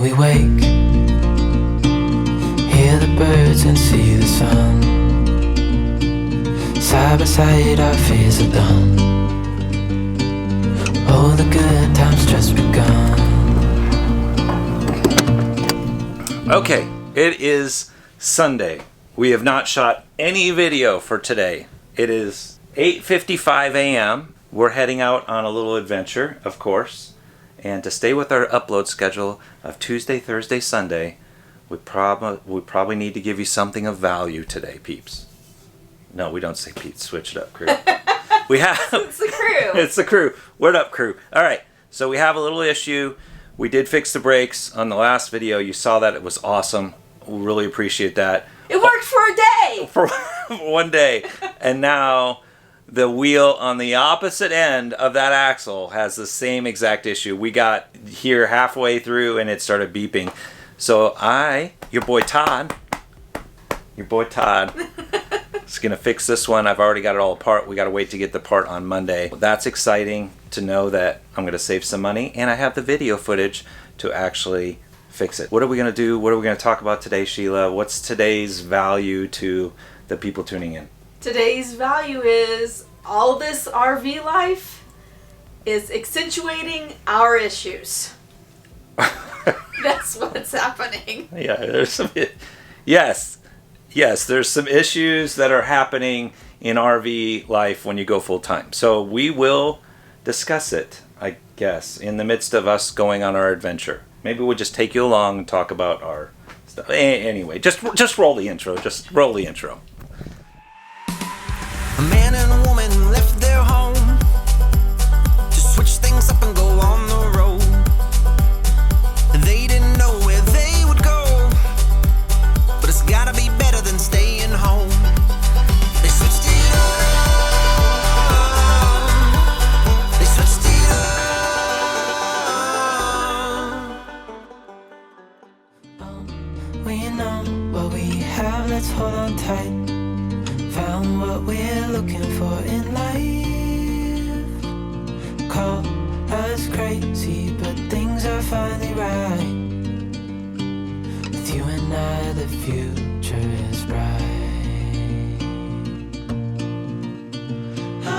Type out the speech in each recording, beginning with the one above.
we wake, hear the birds and see the sun. Side by side our fears are done. Oh, the good times just begun. Okay, it is Sunday. We have not shot any video for today. It is 8:55 a.m. We're heading out on a little adventure, of course. And to stay with our upload schedule of Tuesday, Thursday, Sunday, we probably need to give you something of value today, peeps. No, we don't say peeps. Switch it up, crew. We have. It's the crew. It's the crew. Word up, crew. All right. So we have a little issue. We did fix the brakes on the last video. You saw that. It was awesome. We really appreciate that. It worked for a day. For one day. And now the wheel on the opposite end of that axle has the same exact issue. We got here halfway through and it started beeping. So your boy Todd, is going to fix this one. I've already got it all apart. We got to wait to get the part on Monday. That's exciting to know that I'm going to save some money, and I have the video footage to actually fix it. What are we going to do? What are we going to talk about today, Sheila? What's today's value to the people tuning in? Today's value is all this RV life is accentuating our issues. That's what's happening. Yeah, there's some. Yes, there's some issues that are happening in RV life when you go full time. So we will discuss it, I guess, in the midst of us going on our adventure. Maybe we'll just take you along and talk about our stuff. Anyway, just roll the intro. Just roll the intro. A man and a woman left their home to switch things up and go on the road. They didn't know where they would go, but it's gotta be better than staying home. They switched it up. They switched it Oh, we know what we have, let's hold on tight. Found what we're looking for in life. Call us crazy, but things are finally right. With you and I, the future is bright. Oh,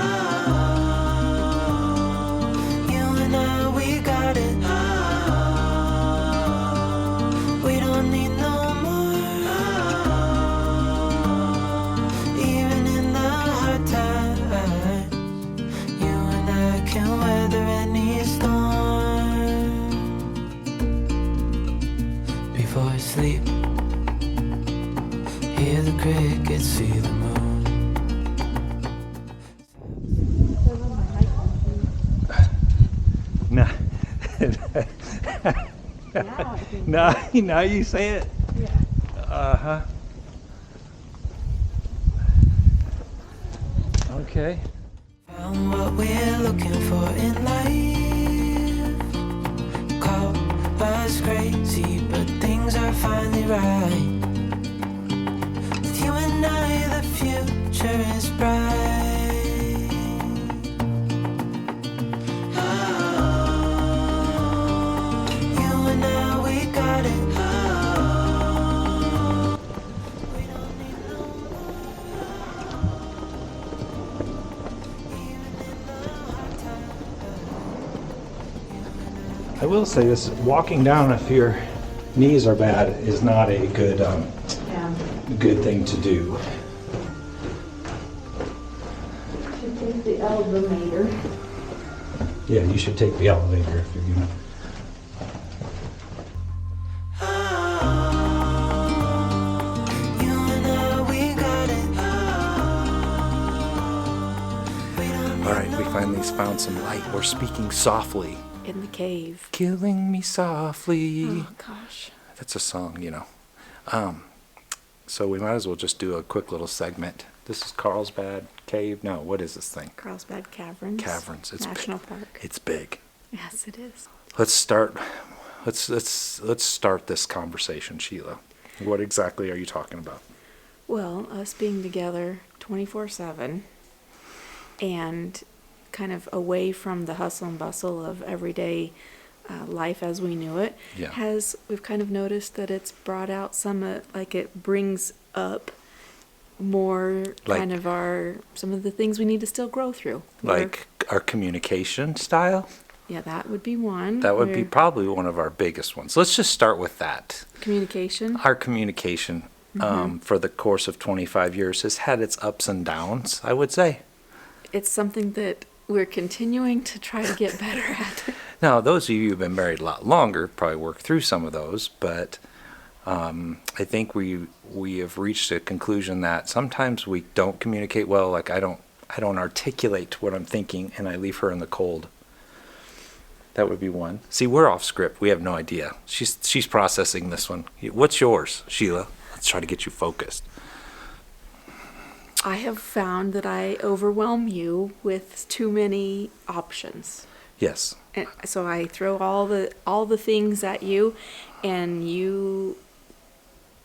you and I, we got it. Oh, we don't need no more. Even in the hard times, you and I can weather any storm. Before I sleep, hear the crickets, see the moon. Now you say it. Yeah. Uh-huh. Okay. Found what we're looking for in life. Call us crazy, but things are finally right. With you and I, the future is bright. Oh, you and I, we got it. Oh, we don't need no I will say this: walking down if your knees are bad is not a good good thing to do. Should take the elevator. Yeah, you should take the elevator if you're gonna. You and I, we got it. We don't All right, we finally found some light. We're speaking softly. In the cave. Killing me softly. Oh gosh. That's a song, you know. So we might as well just do a quick little segment. This is Carlsbad Cave. No, what is this thing? Carlsbad Caverns. Caverns. It's National big. Park. It's big. Yes, it is. Let's start. Let's start this conversation, Sheila. What exactly are you talking about? Well, us being together 24/7 and kind of away from the hustle and bustle of everyday life as we knew it, Yeah. we've kind of noticed that it's brought out some, like it brings up more Like- kind of some of the things we need to still grow through. Like our communication style. Yeah, that would be one. That would be where probably one of our biggest ones. Let's just start with that. communication. Our communication for the course of 25 years has had its ups and downs, I would say. It's something that we're continuing to try to get better at. Now, those of you who've been married a lot longer probably worked through some of those, but I think we have reached a conclusion that sometimes we don't communicate well. Like I don't articulate what I'm thinking, and I leave her in the cold. That would be one. See, we're off script. We have no idea. She's processing this one. What's yours, Sheila? Let's try to get you focused. I have found that I overwhelm you with too many options. Yes. And so I throw all the things at you, and you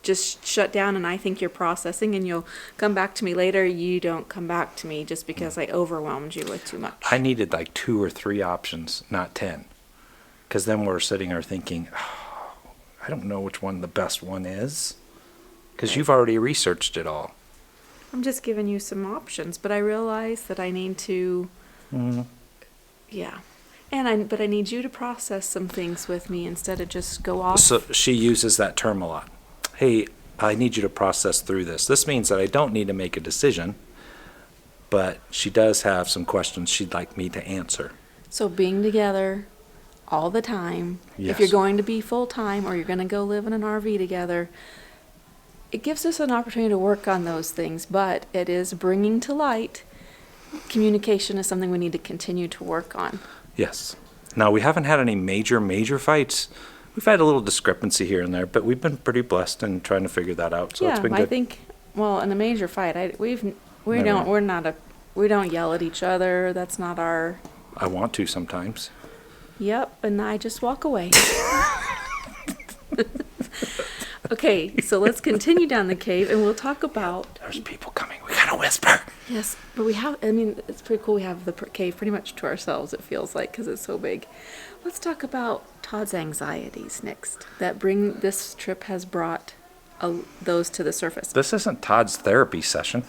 just shut down, and I think you're processing, and you'll come back to me later. You don't come back to me just because I overwhelmed you with too much. I needed like 2 or 3 options, not 10. Because then we're sitting there thinking, oh, I don't know which one the best one is. Because you've already researched it all. I'm just giving you some options, but I realize that I need to, yeah. But I need you to process some things with me instead of just go off. So she uses that term a lot. Hey, I need you to process through this. This means that I don't need to make a decision, but she does have some questions she'd like me to answer. So being together all the time, Yes. if you're going to be full-time or you're going to go live in an RV together, it gives us an opportunity to work on those things, but it is bringing to light. Communication is something we need to continue to work on. Yes. Now, we haven't had any major fights. We've had a little discrepancy here and there, but we've been pretty blessed in trying to figure that out. So it's been good. I think, well, in a major fight, we Never. don't yell at each other. That's not our. I want to sometimes. Yep, and I just walk away. Okay, so let's continue down the cave, and we'll talk about. There's people coming. We gotta whisper. Yes, but it's pretty cool. We have the cave pretty much to ourselves, it feels like, because it's so big. Let's talk about Todd's anxieties next. This trip has brought those to the surface. This isn't Todd's therapy session.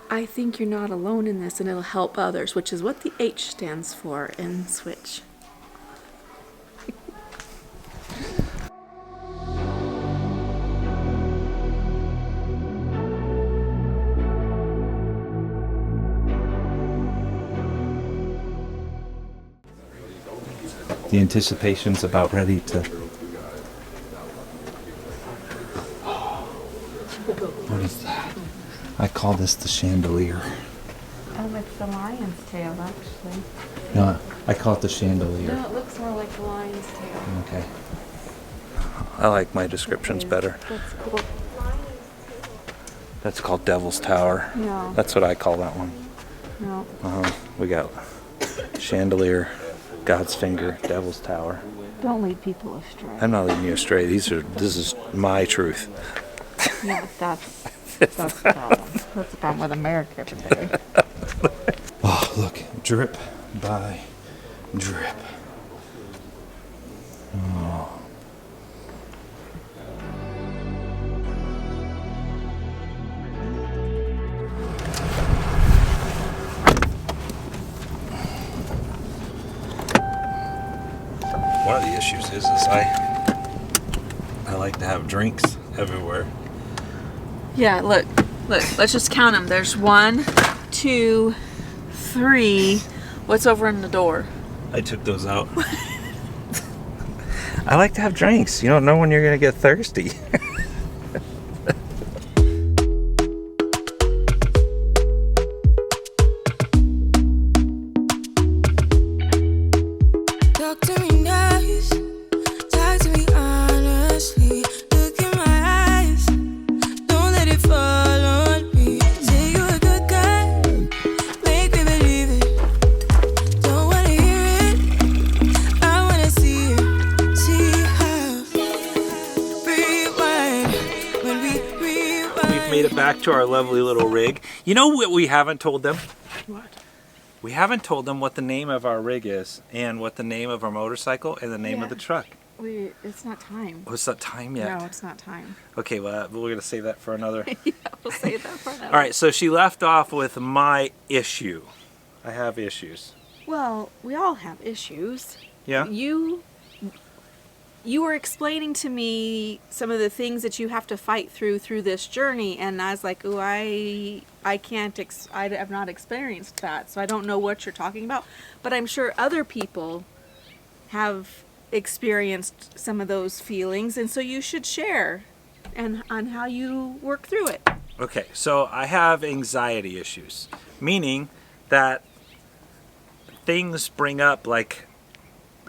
I think you're not alone in this, and it'll help others, which is what the H stands for in Switch. The anticipation's about ready to. What is that? I call this the chandelier. It's the lion's tail, actually. No, I call it the chandelier. No, it looks more like the lion's tail. Okay. I like my descriptions better. That's cool. That's called Devil's Tower. No. That's what I call that one. No. We got chandelier, God's finger, Devil's Tower. Don't lead people astray. I'm not leading you astray. This is my truth. Yeah, that's the problem. That's the problem with America today. Oh, look, drip by drip. Oh. One of the issues is I like to have drinks everywhere. Yeah, look, let's just count them. There's 1, 2, 3. What's over in the door? I took those out. I like to have drinks. You don't know when you're going to get thirsty. Talk to me nice, talk to me honestly. Look in my eyes, don't let it fall on me. Say you're a good guy, make me believe it. Don't wanna hear it, I wanna see it. See how rewind when we rewind. We've made it back to our lovely little rig. You know what we haven't told them? What? We haven't told them what the name of our rig is and what the name of our motorcycle and the name of the truck. It's not time. Oh, it's not time yet. No, it's not time. Okay, well, we're going to save that for another. Yeah, we'll save that for another. All right, so she left off with my issue. I have issues. Well, we all have issues. Yeah? You were explaining to me some of the things that you have to fight through this journey, and I was like, "Oh, I have not experienced that, so I don't know what you're talking about." But I'm sure other people have experienced some of those feelings, and so you should share and on how you work through it. Okay, so I have anxiety issues, meaning that things bring up like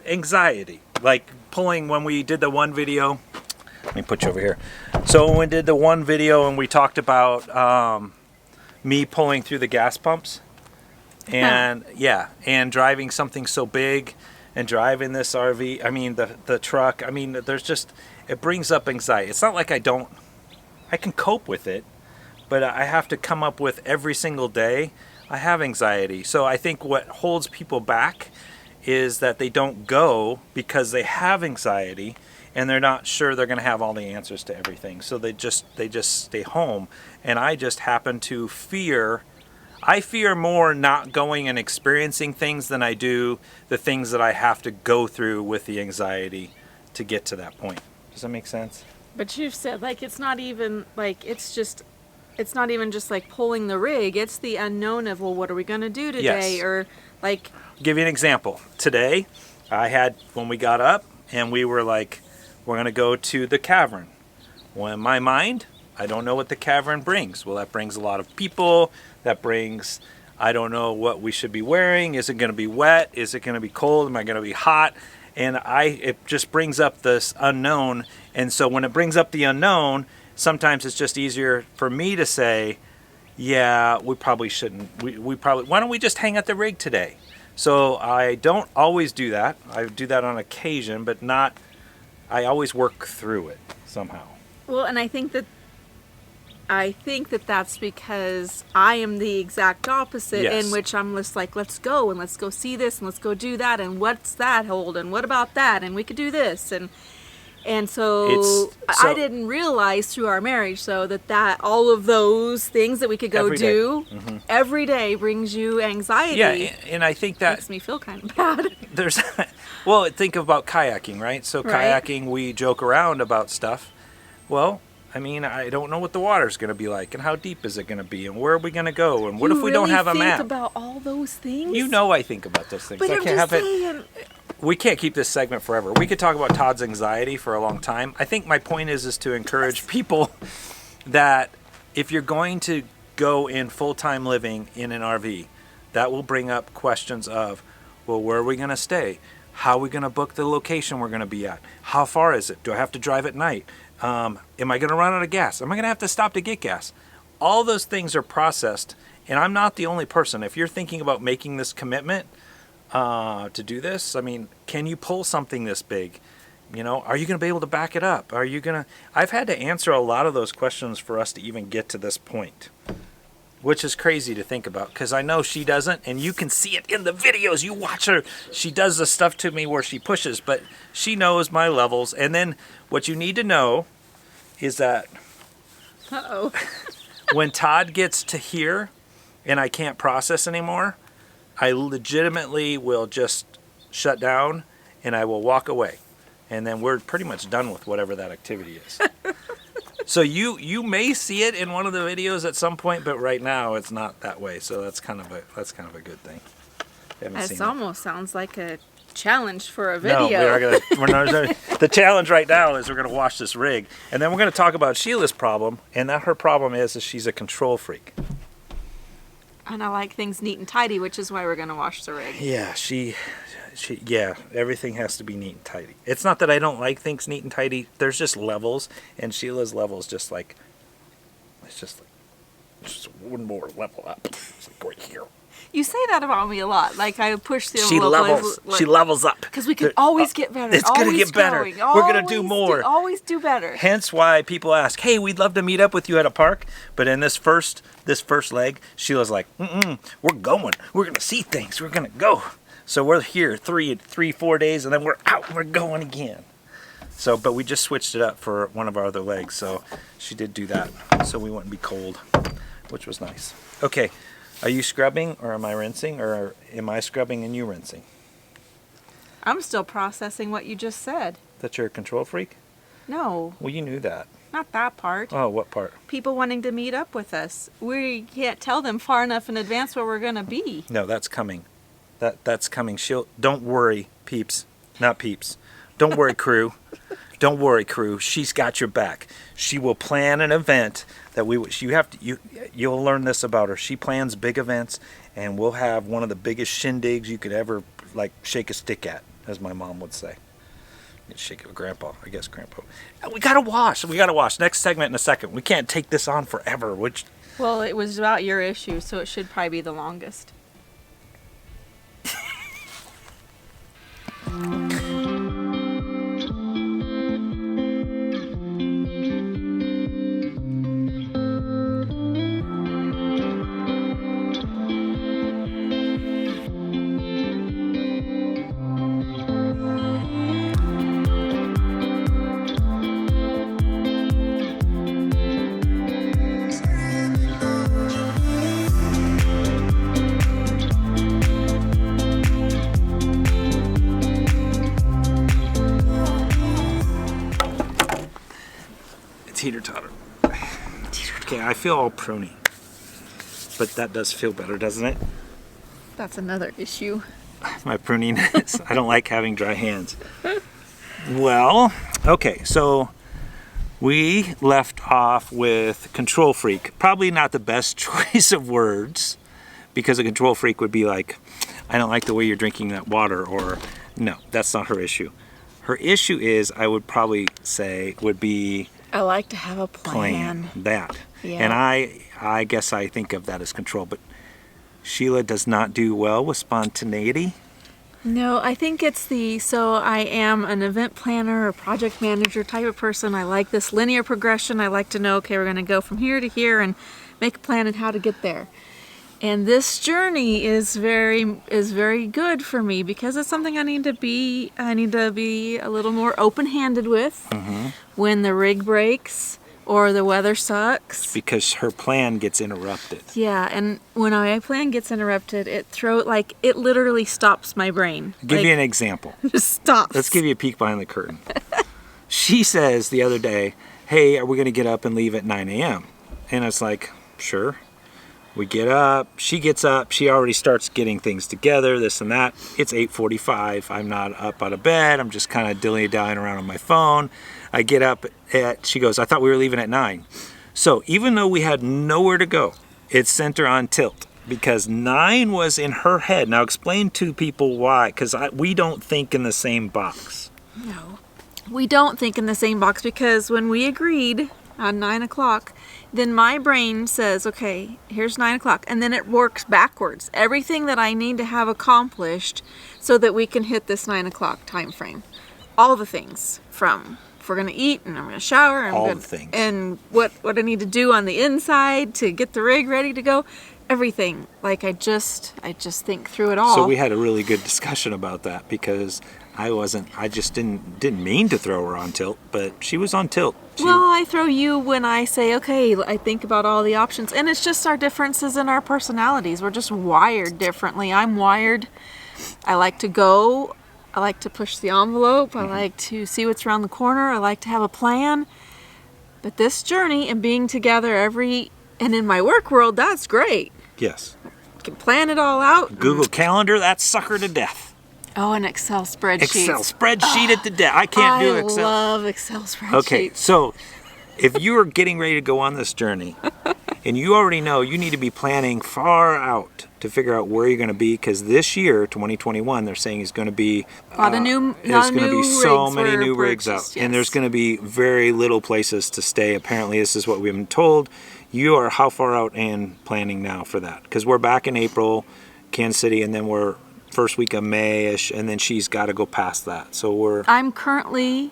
anxiety, like pulling when we did the one video. Let me put you over here. So when we did the one video and we talked about me pulling through the gas pumps and and driving something so big and driving this RV, I mean the truck, I mean there's just, it brings up anxiety. It's not like I can cope with it, but I have to come up with every single day. I have anxiety. So I think what holds people back is that they don't go because they have anxiety and they're not sure they're going to have all the answers to everything. So they just stay home. And I just happen to fear more not going and experiencing things than I do the things that I have to go through with the anxiety to get to that point. Does that make sense? But you've said, like, it's not even just like pulling the rig. It's the unknown of, well, what are we going to do today? Yes. Or like, I'll give you an example. Today, when we got up and we were like, we're going to go to the cavern. Well, in my mind, I don't know what the cavern brings. Well, that brings a lot of people. That brings, I don't know what we should be wearing. Is it going to be wet? Is it going to be cold? Am I going to be hot? And it just brings up this unknown. And so when it brings up the unknown, sometimes it's just easier for me to say, yeah, we probably shouldn't. Why don't we just hang at the rig today? So I don't always do that. I do that on occasion, but not, I always work through it somehow. well, and I think that that's because I am the exact opposite, Yes. in which I'm just like, let's go and let's go see this and let's go do that, and what's that hold, and what about that, and we could do this, and so I didn't realize through our marriage, though, that all of those things that we could go Every day. do every day brings you anxiety. Yeah, and I think that Makes me feel kind of bad. there's, well, think about kayaking, right? So Right. kayaking, we joke around about stuff. Well, I mean, I don't know what the water's going to be like, and how deep is it going to be, and where are we going to go, and what if we don't have a map? Think about all those things. You know, I think about those things. but I I'm can't just have saying. We can't keep this segment forever. We could talk about Todd's anxiety for a long time. I think my point is to encourage people that if you're going to go in full-time living in an RV, that will bring up questions of, well, where are we going to stay? How are we going to book the location we're going to be at? How far is it? Do I have to drive at night? Am I going to run out of gas? Am I going to have to stop to get gas? All those things are processed, and I'm not the only person. If you're thinking about making this commitment to do this, I mean, can you pull something this big? You know, are you going to be able to back it up? Are you going to... I've had to answer a lot of those questions for us to even get to this point, which is crazy to think about, because I know she doesn't, and you can see it in the videos. You watch her. She does the stuff to me where she pushes, but she knows my levels. And then what you need to know is that Uh-oh. when Todd gets to here and I can't process anymore, I legitimately will just shut down and I will walk away. And then we're pretty much done with whatever that activity is. So you may see it in one of the videos at some point, but right now it's not that way. So that's kind of a good thing. This almost sounds like a challenge for a No, video. the challenge right now is we're gonna wash this rig, and then we're gonna talk about Sheila's problem, and that her problem is she's a control freak. And I like things neat and tidy, which is why we're going to wash the rig. Yeah, yeah, everything has to be neat and tidy. It's not that I don't like things neat and tidy. There's just levels, and Sheila's level is just one more level up. It's like right here. You say that about me a lot. Like I push the She envelope. levels up. Because we can always get better. It's gonna get better. Growing, We're gonna do more. Always do better. Hence why people ask, "Hey, we'd love to meet up with you at a park." But in this first leg, Sheila's like, "We're going. We're gonna see things. We're gonna go." So we're here 4 days, and then we're out. And we're going again. So, but we just switched it up for one of our other legs. So she did do that, so we wouldn't be cold, which was nice. Okay, are you scrubbing or am I rinsing, or am I scrubbing and you rinsing? I'm still processing what you just said. That you're a control freak? No, Well, you knew that. not that part. Oh, what part? People wanting to meet up with us. We can't tell them far enough in advance where we're going to be. No, that's coming. That's coming. Don't worry, peeps. Not peeps. Don't worry, crew. Don't worry, crew. She's got your back. She will plan an event that you'll learn this about her. She plans big events, and we'll have one of the biggest shindigs you could ever shake a stick at, as my mom would say. Shake it with Grandpa, I guess Grandpa. We gotta wash. Next segment in a second. We can't take this on forever. Well, it was about your issue, so it should probably be the longest. Teeter-totter. Okay, I feel all pruny. But that does feel better, doesn't it? That's another issue. My pruniness. I don't like having dry hands. Well, okay, so we left off with control freak. Probably not the best choice of words, because a control freak would be like, I don't like the way you're drinking that water, or no, that's not her issue. Her issue is, I would probably say, would be I like to have a plan. That. Yeah. And I guess I think of that as control, but Sheila does not do well with spontaneity. No, I think it's so I am an event planner or project manager type of person. I like this linear progression. I like to know, okay, we're going to go from here to here and make a plan on how to get there. And this journey is very good for me because it's something I need to be a little more open-handed with when the rig breaks or the weather sucks. Because her plan gets interrupted. Yeah, and when my plan gets interrupted, it literally stops my brain. I'll give you an example. Just stops. Let's give you a peek behind the curtain. She says the other day, hey, are we going to get up and leave at 9 a.m.? And it's like, sure. We get up, she gets up, she already starts getting things together, this and that. It's 8:45, I'm not up out of bed, I'm just kind of dilly-dallying around on my phone. I get up she goes, I thought we were leaving at 9. So even though we had nowhere to go, it sent her on tilt because 9 was in her head. Now explain to people why, because we don't think in the same box. No, we don't think in the same box because when we agreed on 9 o'clock, then my brain says, okay, here's 9 o'clock. And then it works backwards. Everything that I need to have accomplished so that we can hit this 9 o'clock time frame. All the things from if we're going to eat and I'm going to shower and what I need to do on the inside to get the rig ready to go. Everything. Like I just think through it all. So we had a really good discussion about that because I just didn't mean to throw her on tilt, but she was on tilt. Well, I throw you when I say, okay, I think about all the options. And it's just our differences in our personalities. We're just wired differently. I'm wired. I like to go. I like to push the envelope. I like to see what's around the corner. I like to have a plan. But this journey and being together and in my work world, that's great. Yes. I can plan it all out. Google Calendar, that sucker to death. Oh, an Excel spreadsheet. Excel spreadsheet at the death. I can't do Excel. I love Excel spreadsheets. Okay, so if you are getting ready to go on this journey and you already know you need to be planning far out to figure out where you're going to be because this year, 2021, they're saying is going to be there's going to be so many new rigs out. Yes. And there's going to be very little places to stay. Apparently, this is what we've been told. You are how far out and planning now for that? Because we're back in April. Kansas City, and then we're first week of May-ish, and then she's got to go past that. So I'm currently,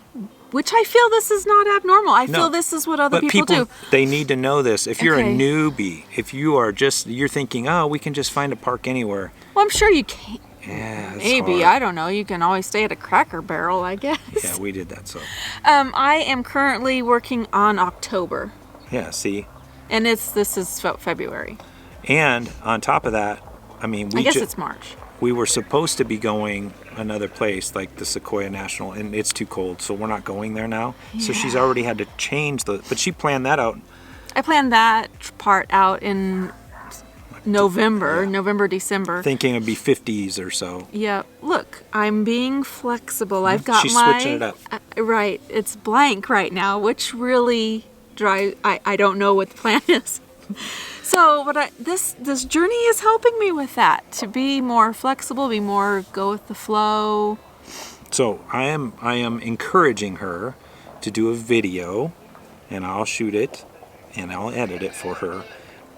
which I feel this is not abnormal. I feel this is what other people do. They need to know this. If you're a Okay. newbie, if you are you're thinking, oh, we can just find a park anywhere. Well, I'm sure you can. Yeah, it's Maybe, hard. I don't know. You can always stay at a Cracker Barrel, I guess. Yeah, we did that. So I am currently working on October, yeah, see, and this is February. and on top of that, I mean, I guess it's March. we were supposed to be going another place like the Sequoia National, and it's too cold, so we're not going there now. So she's already had to change but she planned that out. I planned that part out in November, December. Thinking it'd be 50s or so. Yeah, look, I'm being flexible. I've got She's my switching it up. Right. It's blank right now, which really drives. I don't know what the plan is. So, but this journey is helping me with that, to be more flexible, go with the flow. So I am encouraging her to do a video, and I'll shoot it, and I'll edit it for her,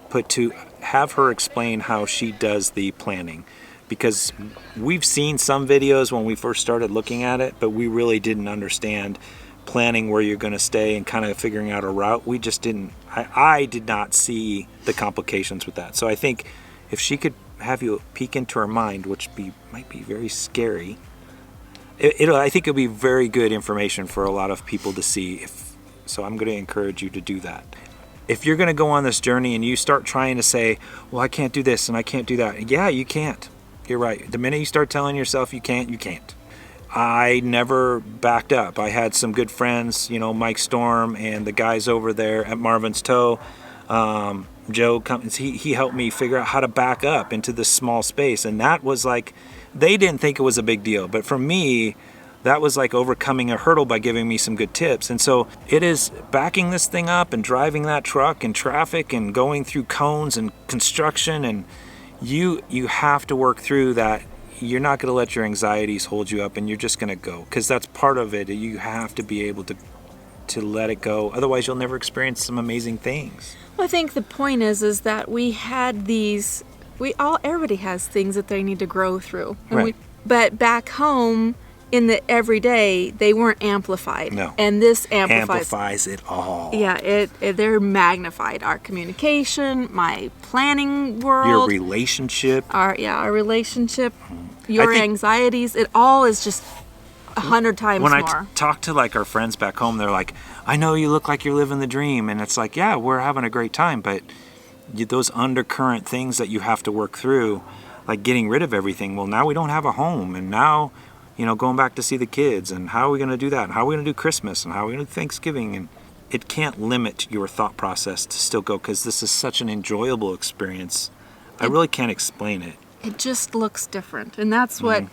but to have her explain how she does the planning, because we've seen some videos when we first started looking at it, but we really didn't understand planning where you're going to stay and kind of figuring out a route. We just didn't. I did not see the complications with that. So I think if she could have you peek into her mind, which might be very scary, I think it'll be very good information for a lot of people to see. So I'm going to encourage you to do that. If you're going to go on this journey and you start trying to say, well, I can't do this and I can't do that. Yeah, you can't. You're right. The minute you start telling yourself you can't, you can't. I never backed up. I had some good friends, Mike Storm and the guys over there at Marvin's Toe. Joe comes, he helped me figure out how to back up into this small space. And that was like, they didn't think it was a big deal. But for me, that was like overcoming a hurdle by giving me some good tips. And so it is backing this thing up and driving that truck and traffic and going through cones and construction. And you have to work through that. You're not going to let your anxieties hold you up, and you're just going to go, because that's part of it. You have to be able to let it go. Otherwise, you'll never experience some amazing things. Well, I think the point is that we had these. Everybody has things that they need to grow through, and Right. But back home in the everyday, they weren't amplified. No. And this amplifies it all. Yeah, they're magnified. Our communication, my planning world, Your relationship. our relationship, your think- anxieties. It all is just 100 times When more. I talk to like our friends back home, they're like, I know you look like you're living the dream. And it's like, yeah, we're having a great time. But those undercurrent things that you have to work through, like getting rid of everything. Well, now we don't have a home. And now, going back to see the kids. And how are we going to do that? And how are we going to do Christmas? And how are we going to do Thanksgiving? And it can't limit your thought process to still go, because this is such an enjoyable experience. I really can't explain it. It just looks different. And that's what,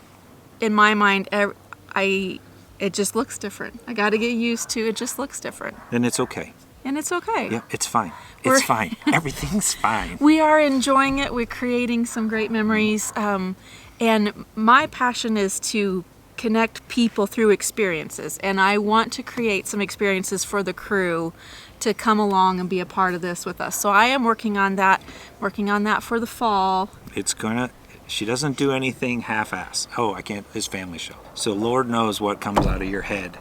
in my mind, it just looks different. I got to get used to it. Just looks different. And it's okay. And it's okay. Yeah, it's fine. We're- It's fine. Everything's fine. We are enjoying it. We're creating some great memories. And my passion is to connect people through experiences. And I want to create some experiences for the crew to come along and be a part of this with us. So I am working on that for the fall. She doesn't do anything half-ass. Oh, I can't, it's family show. So Lord knows what comes out of your head.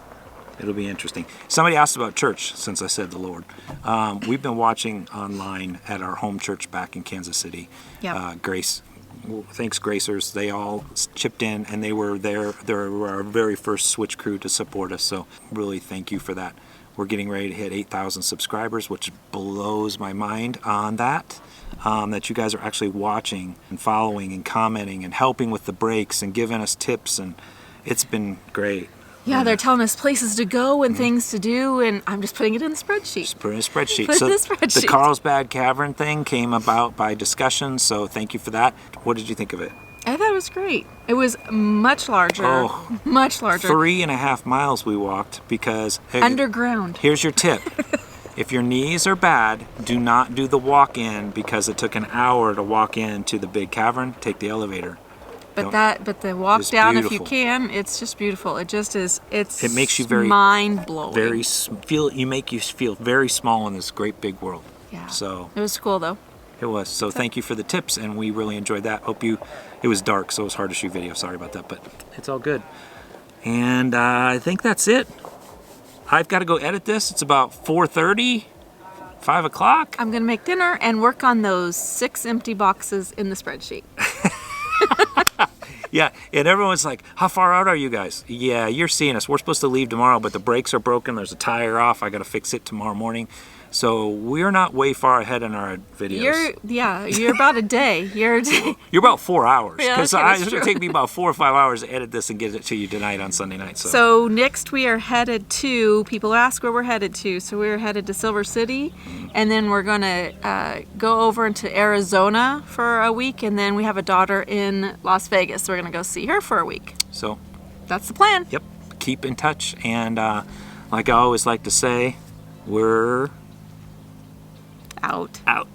It'll be interesting. Somebody asked about church, since I said the Lord. We've been watching online at our home church back in Kansas City. Yep. Grace, thanks Gracers, they all chipped in, and they were there. They were our very first Switch crew to support us, so really thank you for that. We're getting ready to hit 8,000 subscribers, which blows my mind on that. That you guys are actually watching and following and commenting and helping with the breaks and giving us tips, and it's been great. Yeah, they're telling us places to go and things to do, and I'm just putting it in the spreadsheet. Just put it in a spreadsheet. Put it So in the spreadsheet. the Carlsbad Cavern thing came about by discussion, so thank you for that. What did you think of it? I thought it was great. It was much larger. Oh. Much larger. 3.5 miles we walked because... Underground. Here's your tip. If your knees are bad, do not do the walk-in, because it took an hour to walk into the big cavern. Take the elevator. But the walk It's down, if you beautiful. can, it's just beautiful. It just is. It makes you very- mind blowing. You make you feel very small in this great big world. Yeah. So It was cool though. It was. So thank you for the tips, and we really enjoyed that. It was dark, so it was hard to shoot video. Sorry about that, but it's all good. And I think that's it. I've got to go edit this. It's about 4:30, 5 o'clock. I'm going to make dinner and work on those 6 empty boxes in the spreadsheet. Yeah, and everyone's like, how far out are you guys? Yeah, you're seeing us. We're supposed to leave tomorrow, but the brakes are broken. There's a tire off. I got to fix it tomorrow morning. So we're not way far ahead in our videos. You're about a day. You're about 4 hours. Yeah, Because okay, that's it's going to true. take me about 4 or 5 hours to edit this and get it to you tonight on Sunday night. So next we are headed to, people ask where we're headed to, so we're headed to Silver City, and then we're going to go over into Arizona for a week, and then we have a daughter in Las Vegas, so we're going to go see her for a week. So, That's the plan. yep, keep in touch. And like I always like to say, we're Out. out.